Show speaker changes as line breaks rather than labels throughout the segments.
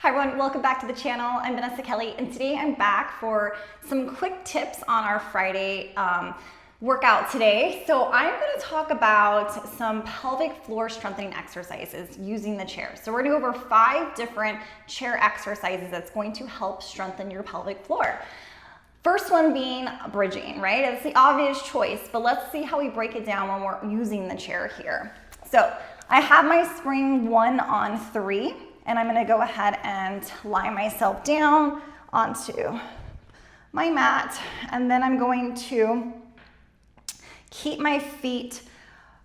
Hi everyone, welcome back to the channel. I'm Vanessa Kelly, and today I'm back for some quick tips on our Friday workout today. So I'm going to talk about some pelvic floor strengthening exercises using the chair. So we're going to go over 5 different chair exercises that's going to help strengthen your pelvic floor. First one being bridging, right? It's the obvious choice, but let's see how we break it down when we're using the chair here. So I have my spring 1 on 3. And I'm gonna go ahead and lie myself down onto my mat. And then I'm going to keep my feet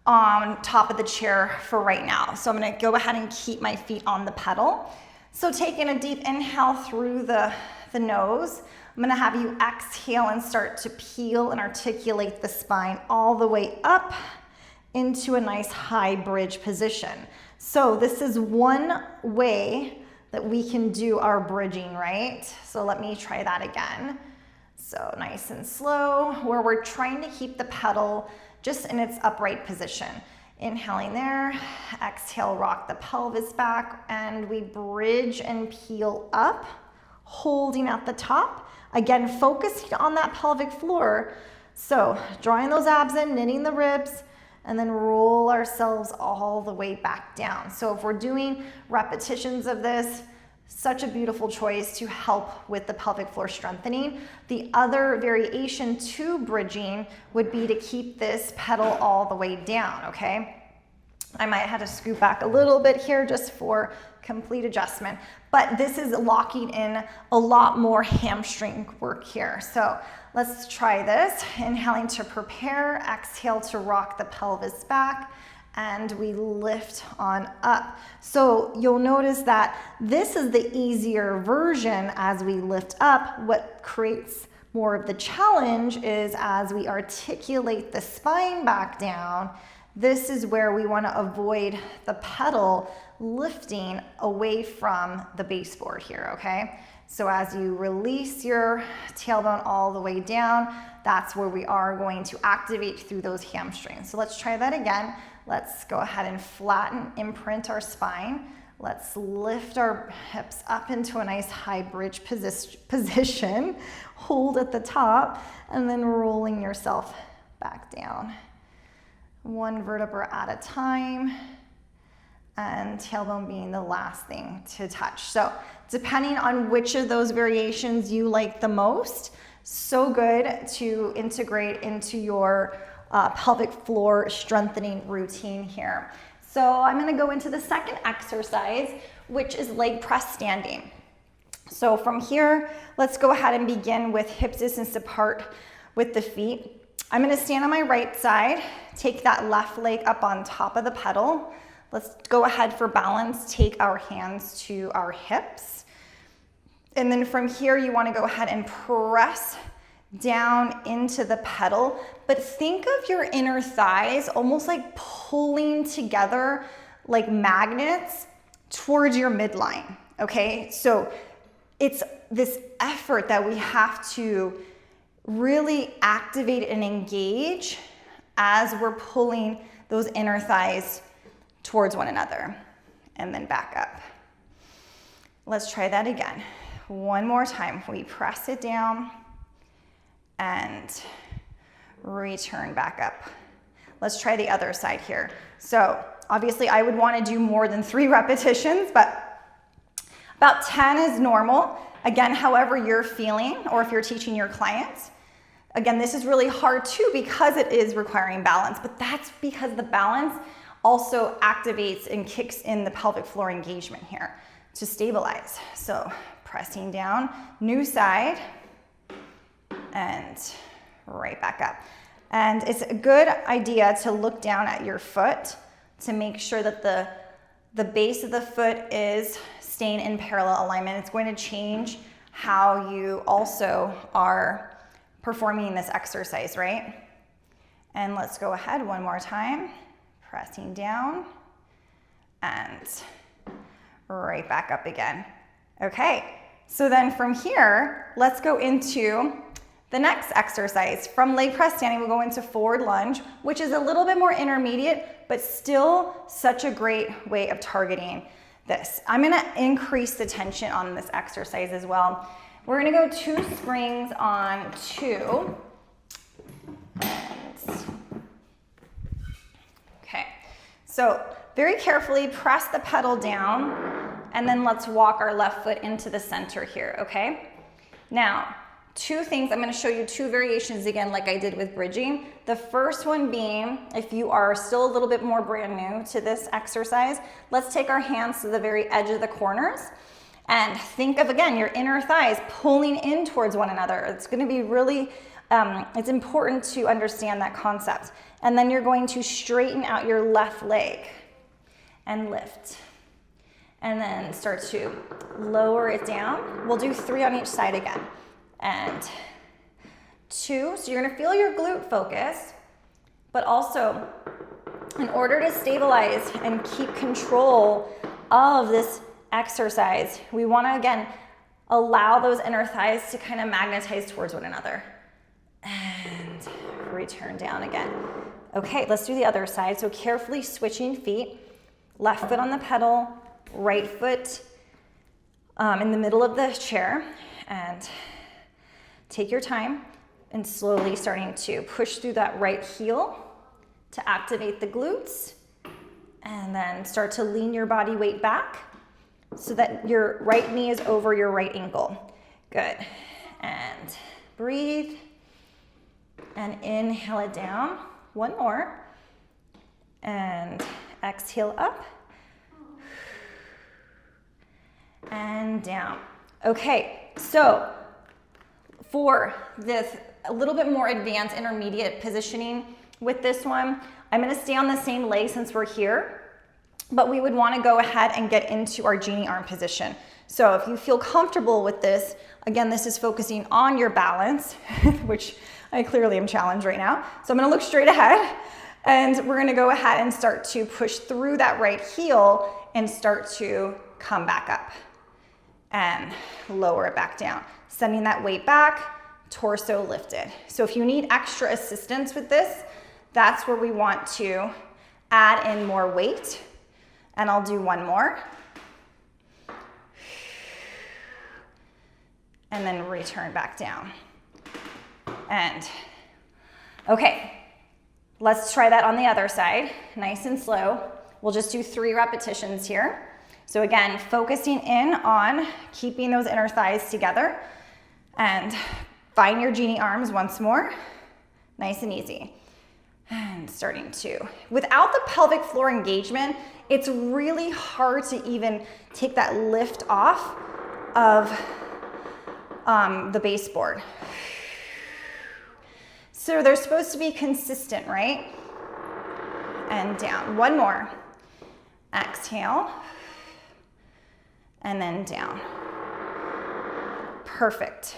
on top of the chair for right now. So I'm gonna go ahead and keep my feet on the pedal. So taking a deep inhale through the nose, I'm gonna have you exhale and start to peel and articulate the spine all the way up into a nice high bridge position. So this is one way that we can do our bridging, right? So let me try that again. So nice and slow, where we're trying to keep the pedal just in its upright position. Inhaling there, exhale, rock the pelvis back, and we bridge and peel up, holding at the top. Again, focusing on that pelvic floor. So drawing those abs in, knitting the ribs, and then roll ourselves all the way back down. So if we're doing repetitions of this, such a beautiful choice to help with the pelvic floor strengthening. The other variation to bridging would be to keep this pedal all the way down, okay? I might have to scoot back a little bit here just for complete adjustment, but this is locking in a lot more hamstring work here. So let's try this. Inhaling to prepare, exhale to rock the pelvis back, and we lift on up. So you'll notice that this is the easier version as we lift up. What creates more of the challenge is as we articulate the spine back down, this is where we want to avoid the pedal lifting away from the baseboard here, okay? So as you release your tailbone all the way down, that's where we are going to activate through those hamstrings. So let's try that again. Let's go ahead and flatten, imprint our spine. Let's lift our hips up into a nice high bridge position. Hold at the top, and then rolling yourself back down. One vertebra at a time, and tailbone being the last thing to touch. So depending on which of those variations you like the most, so good to integrate into your pelvic floor strengthening routine here. So I'm gonna go into the second exercise, which is leg press standing. So from here, let's go ahead and begin with hip distance apart with the feet. I'm gonna stand on my right side, take that left leg up on top of the pedal. Let's go ahead for balance, take our hands to our hips. And then from here, you wanna go ahead and press down into the pedal, but think of your inner thighs almost like pulling together like magnets towards your midline, okay? So it's this effort that we have to really activate and engage as we're pulling those inner thighs towards one another, and then back up. Let's try that again. One more time. We press it down and return back up. Let's try the other side here. So obviously I would want to do more than 3 repetitions, but about 10 is normal. Again, however you're feeling, or if you're teaching your clients. Again, this is really hard too because it is requiring balance, but that's because the balance also activates and kicks in the pelvic floor engagement here to stabilize. So pressing down, new side, and right back up. And it's a good idea to look down at your foot to make sure that the base of the foot is staying in parallel alignment. It's going to change how you also are performing this exercise, right? And let's go ahead one more time, pressing down and right back up again. Okay, so then from here, let's go into the next exercise. From leg press standing, we'll go into forward lunge, which is a little bit more intermediate, but still such a great way of targeting this. I'm gonna increase the tension on this exercise as well. We're gonna go 2 springs on 2. Okay, so very carefully press the pedal down, and then let's walk our left foot into the center here, okay? Now, 2 things, I'm gonna show you 2 variations again like I did with bridging. The first one being, if you are still a little bit more brand new to this exercise, let's take our hands to the very edge of the corners and think of, again, your inner thighs pulling in towards one another. It's gonna be really, it's important to understand that concept. And then you're going to straighten out your left leg and lift. And then start to lower it down. We'll do 3 on each side again. And 2, so you're gonna feel your glute focus, but also in order to stabilize and keep control of this exercise, we wanna, again, allow those inner thighs to kind of magnetize towards one another. And return down again. Okay, let's do the other side. So carefully switching feet, left foot on the pedal, right foot in the middle of the chair, and take your time and slowly starting to push through that right heel to activate the glutes, and then start to lean your body weight back so that your right knee is over your right ankle. Good. And breathe and inhale it down. 1 more. And exhale up and down. Okay, so for this a little bit more advanced intermediate positioning with this one, I'm gonna stay on the same leg since we're here, but we would wanna go ahead and get into our genie arm position. So if you feel comfortable with this, again, this is focusing on your balance, which I clearly am challenged right now. So I'm gonna look straight ahead, and we're gonna go ahead and start to push through that right heel and start to come back up and lower it back down. Sending that weight back, torso lifted. So if you need extra assistance with this, that's where we want to add in more weight. And I'll do 1 more. And then return back down. And okay, let's try that on the other side, nice and slow. We'll just do 3 repetitions here. So again, focusing in on keeping those inner thighs together, and find your genie arms once more, nice and easy. And starting to, without the pelvic floor engagement, it's really hard to even take that lift off of the baseboard. So they're supposed to be consistent, right? And down. 1 more. Exhale. And then down. Perfect.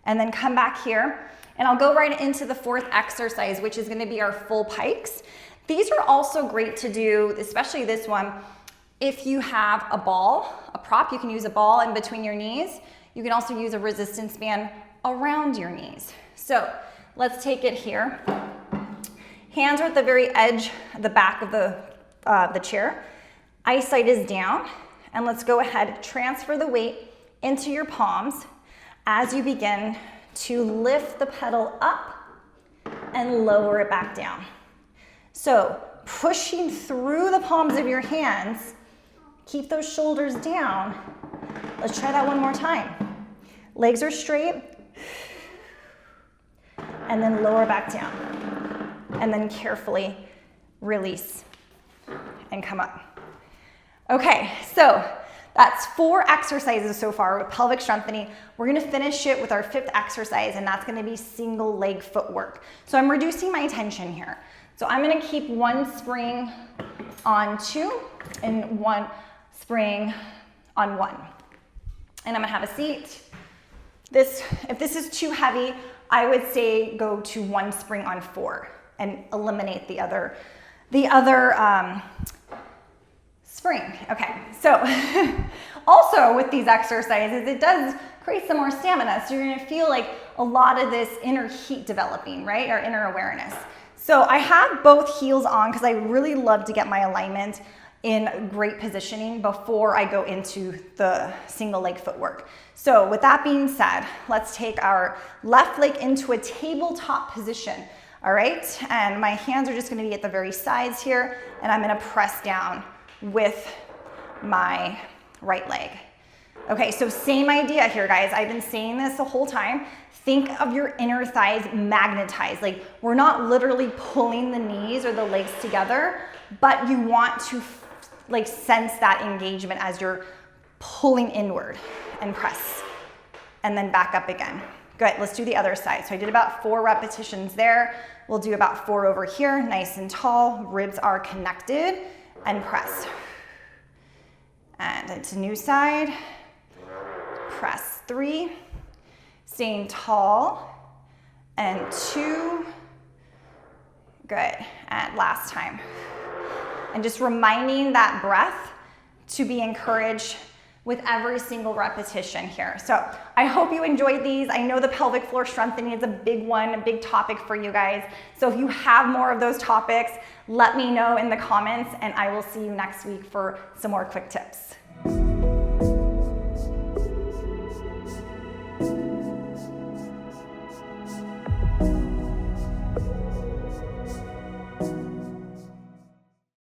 And then come back here. And I'll go right into the 4th exercise, which is gonna be our full pikes. These are also great to do, especially this one, if you have a ball, a prop. You can use a ball in between your knees. You can also use a resistance band around your knees. So let's take it here. Hands are at the very edge, the back of the chair. Eyesight is down. And let's go ahead, transfer the weight into your palms as you begin to lift the pedal up and lower it back down. So pushing through the palms of your hands, keep those shoulders down. Let's try that 1 more time. Legs are straight, and then lower back down. And then carefully release and come up. Okay, so that's 4 exercises so far with pelvic strengthening. We're gonna finish it with our 5th exercise, and that's gonna be single leg footwork. So I'm reducing my tension here. So I'm gonna keep 1 spring on 2 and 1 spring on 1. And I'm gonna have a seat. If this is too heavy, I would say go to 1 spring on 4 and eliminate the other spring. Okay, so also with these exercises, it does create some more stamina. So you're gonna feel like a lot of this inner heat developing, right? Or inner awareness. So I have both heels on because I really love to get my alignment in great positioning before I go into the single leg footwork. So with that being said, let's take our left leg into a tabletop position. All right, and my hands are just gonna be at the very sides here, and I'm gonna press down with my right leg. Okay, so same idea here, guys. I've been saying this the whole time. Think of your inner thighs magnetized. Like, we're not literally pulling the knees or the legs together, but you want to like sense that engagement as you're pulling inward and press, and then back up again. Good, let's do the other side. So I did about 4 repetitions there. We'll do about 4 over here, nice and tall. Ribs are connected, and press. And it's a new side. Press 3, staying tall, and 2. Good, and last time. And just reminding that breath to be encouraged with every single repetition here. So I hope you enjoyed these. I know the pelvic floor strengthening is a big one, a big topic for you guys. So if you have more of those topics, let me know in the comments, and I will see you next week for some more quick tips.